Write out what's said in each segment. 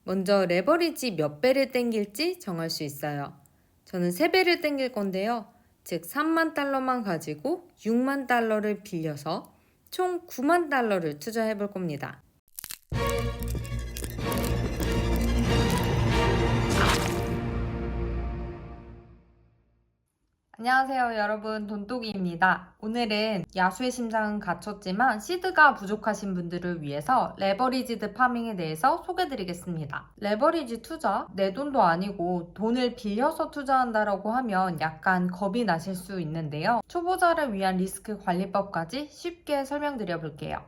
먼저 레버리지 몇 배를 땡길지 정할 수 있어요. 저는 3배를 땡길 건데요. 즉 3만 달러만 가지고 6만 달러를 빌려서 총 9만 달러를 투자해 볼 겁니다. 안녕하세요 여러분, 돈독이입니다. 오늘은 야수의 심장은 갖췄지만 시드가 부족하신 분들을 위해서 레버리지드 파밍에 대해서 소개드리겠습니다. 레버리지 투자? 내 돈도 아니고 돈을 빌려서 투자한다라고 하면 약간 겁이 나실 수 있는데요. 초보자를 위한 리스크 관리법까지 쉽게 설명드려 볼게요.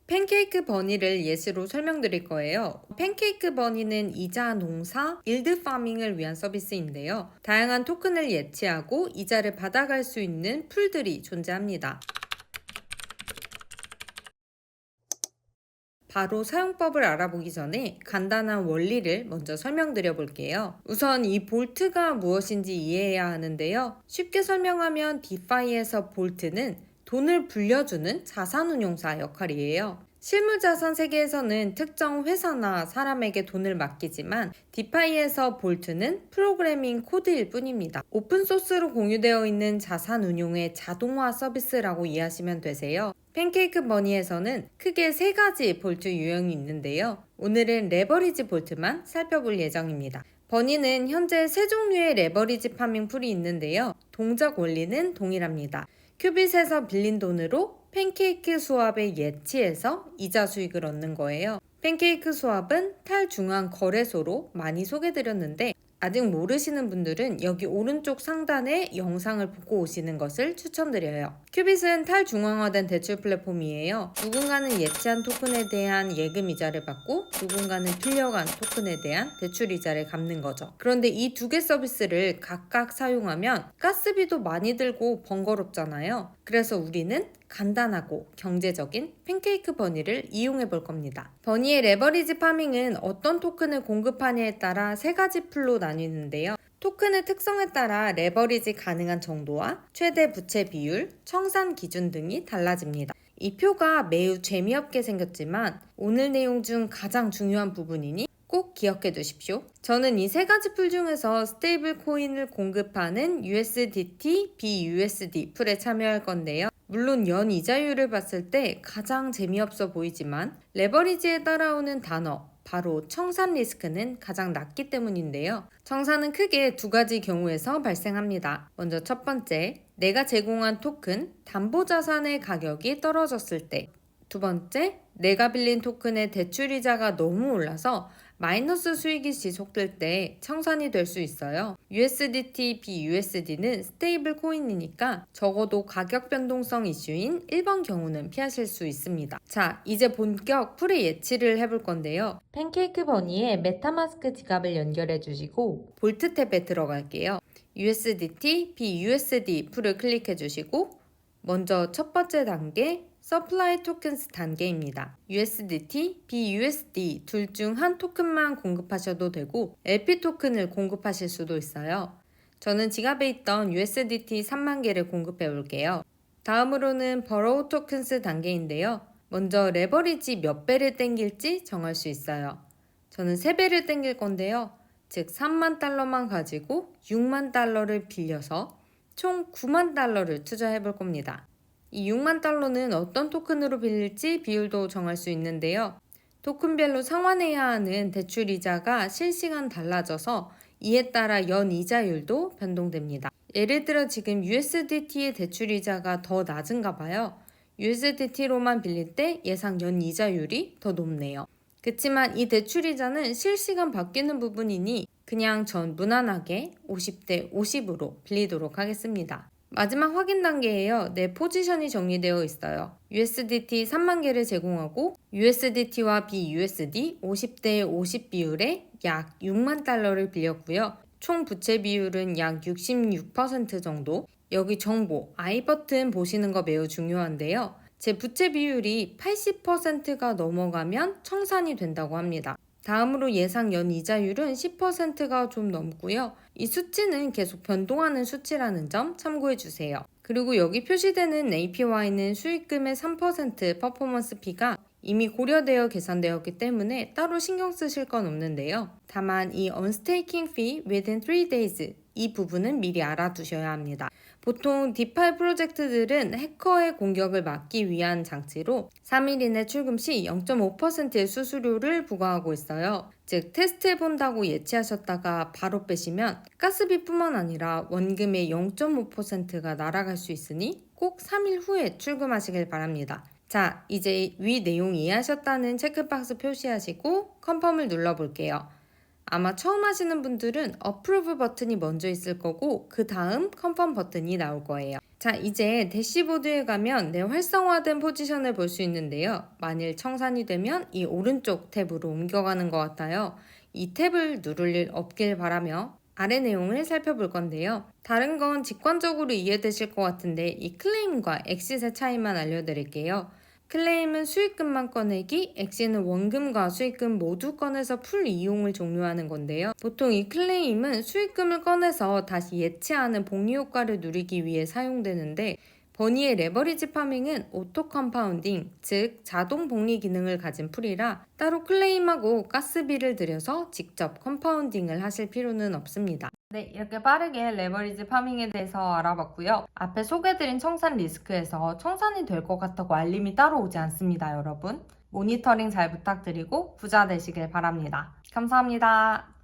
팬케이크 버니를 예시로 설명드릴 거예요. 팬케이크 버니는 이자 농사, 일드 파밍을 위한 서비스인데요. 다양한 토큰을 예치하고 이자를 받아갈 수 있는 풀들이 존재합니다. 바로 사용법을 알아보기 전에 간단한 원리를 먼저 설명드려 볼게요. 우선 이 볼트가 무엇인지 이해해야 하는데요. 쉽게 설명하면 디파이에서 볼트는 돈을 불려주는 자산운용사 역할이에요. 실물자산 세계에서는 특정 회사나 사람에게 돈을 맡기지만 디파이에서 볼트는 프로그래밍 코드일 뿐입니다. 오픈소스로 공유되어 있는 자산운용의 자동화 서비스라고 이해하시면 되세요. 팬케이크 버니에서는 크게 3가지 볼트 유형이 있는데요. 오늘은 레버리지 볼트만 살펴볼 예정입니다. 버니는 현재 3종류의 레버리지 파밍 풀이 있는데요. 동작 원리는 동일합니다. 큐빗에서 빌린 돈으로 팬케이크 스왑에 예치해서 이자 수익을 얻는 거예요. 팬케이크 스왑은 탈중앙 거래소로 많이 소개드렸는데 아직 모르시는 분들은 여기 오른쪽 상단에 영상을 보고 오시는 것을 추천드려요. 큐빗은 탈중앙화된 대출 플랫폼이에요. 누군가는 예치한 토큰에 대한 예금 이자를 받고 누군가는 빌려간 토큰에 대한 대출 이자를 갚는 거죠. 그런데 이 2개 서비스를 각각 사용하면 가스비도 많이 들고 번거롭잖아요. 그래서 우리는 간단하고 경제적인 팬케이크 버니를 이용해 볼 겁니다. 버니의 레버리지 파밍은 어떤 토큰을 공급하냐에 따라 3가지 풀로 나뉘는데요. 토큰의 특성에 따라 레버리지 가능한 정도와 최대 부채 비율, 청산 기준 등이 달라집니다. 이 표가 매우 재미없게 생겼지만 오늘 내용 중 가장 중요한 부분이니 꼭 기억해 두십시오. 저는 이 3가지 풀 중에서 스테이블 코인을 공급하는 USDT, BUSD 풀에 참여할 건데요. 물론 연 이자율을 봤을 때 가장 재미없어 보이지만 레버리지에 따라오는 단어, 바로 청산 리스크는 가장 낮기 때문인데요. 청산은 크게 2가지 경우에서 발생합니다. 먼저 첫 번째, 내가 제공한 토큰, 담보자산의 가격이 떨어졌을 때. 두 번째, 내가 빌린 토큰의 대출이자가 너무 올라서 마이너스 수익이 지속될 때 청산이 될 수 있어요. USDT, BUSD는 스테이블 코인이니까 적어도 가격 변동성 이슈인 1번 경우는 피하실 수 있습니다. 자, 이제 본격 풀의 예치를 해볼 건데요. 팬케이크 버니에 메타마스크 지갑을 연결해 주시고 볼트 탭에 들어갈게요. USDT, BUSD 풀을 클릭해 주시고 먼저 첫 번째 단계 서플라이 토큰스 단계입니다. USDT, BUSD 둘 중 한 토큰만 공급하셔도 되고 LP 토큰을 공급하실 수도 있어요. 저는 지갑에 있던 USDT 3만 개를 공급해 볼게요. 다음으로는 버로우 토큰스 단계인데요. 먼저 레버리지 몇 배를 땡길지 정할 수 있어요. 저는 3배를 땡길 건데요. 즉 3만 달러만 가지고 6만 달러를 빌려서 총 9만 달러를 투자해 볼 겁니다. 이 6만 달러는 어떤 토큰으로 빌릴지 비율도 정할 수 있는데요. 토큰별로 상환해야 하는 대출 이자가 실시간 달라져서 이에 따라 연 이자율도 변동됩니다. 예를 들어 지금 USDT의 대출 이자가 더 낮은가 봐요. USDT로만 빌릴 때 예상 연 이자율이 더 높네요. 그치만 이 대출 이자는 실시간 바뀌는 부분이니 그냥 전 무난하게 50대 50으로 빌리도록 하겠습니다. 마지막 확인 단계에요. 내 포지션이 정리되어 있어요. USDT 3만 개를 제공하고 USDT와 BUSD 50대 50 비율의 약 6만 달러를 빌렸고요. 총 부채 비율은 약 66% 정도. 여기 정보, I 버튼 보시는 거 매우 중요한데요. 제 부채 비율이 80%가 넘어가면 청산이 된다고 합니다. 다음으로 예상 연이자율은 10%가 좀 넘고요. 이 수치는 계속 변동하는 수치라는 점 참고해 주세요. 그리고 여기 표시되는 APY는 수익금의 3% 퍼포먼스 피가 이미 고려되어 계산되었기 때문에 따로 신경 쓰실 건 없는데요. 다만 이 unstaking fee within 3 days 이 부분은 미리 알아두셔야 합니다. 보통 디파이 프로젝트들은 해커의 공격을 막기 위한 장치로 3일 이내 출금 시 0.5%의 수수료를 부과하고 있어요. 즉 테스트해본다고 예치하셨다가 바로 빼시면 가스비뿐만 아니라 원금의 0.5%가 날아갈 수 있으니 꼭 3일 후에 출금하시길 바랍니다. 자, 이제 위 내용 이해하셨다는 체크박스 표시하시고 컨펌을 눌러볼게요. 아마 처음 하시는 분들은 어프로브 버튼이 먼저 있을 거고 그 다음 컨펌 버튼이 나올 거예요. 자, 이제 대시보드에 가면 내 활성화된 포지션을 볼 수 있는데요. 만일 청산이 되면 이 오른쪽 탭으로 옮겨가는 것 같아요. 이 탭을 누를 일 없길 바라며 아래 내용을 살펴볼 건데요. 다른 건 직관적으로 이해되실 것 같은데 이 클레임과 엑싯의 차이만 알려드릴게요. 클레임은 수익금만 꺼내기, 엑시는 원금과 수익금 모두 꺼내서 풀 이용을 종료하는 건데요. 보통 이 클레임은 수익금을 꺼내서 다시 예치하는 복리 효과를 누리기 위해 사용되는데 버니의 레버리지 파밍은 오토 컴파운딩, 즉 자동 복리 기능을 가진 풀이라 따로 클레임하고 가스비를 들여서 직접 컴파운딩을 하실 필요는 없습니다. 네, 이렇게 빠르게 레버리지 파밍에 대해서 알아봤고요. 앞에 소개해드린 청산 리스크에서 청산이 될 것 같다고 알림이 따로 오지 않습니다, 여러분. 모니터링 잘 부탁드리고 부자 되시길 바랍니다. 감사합니다.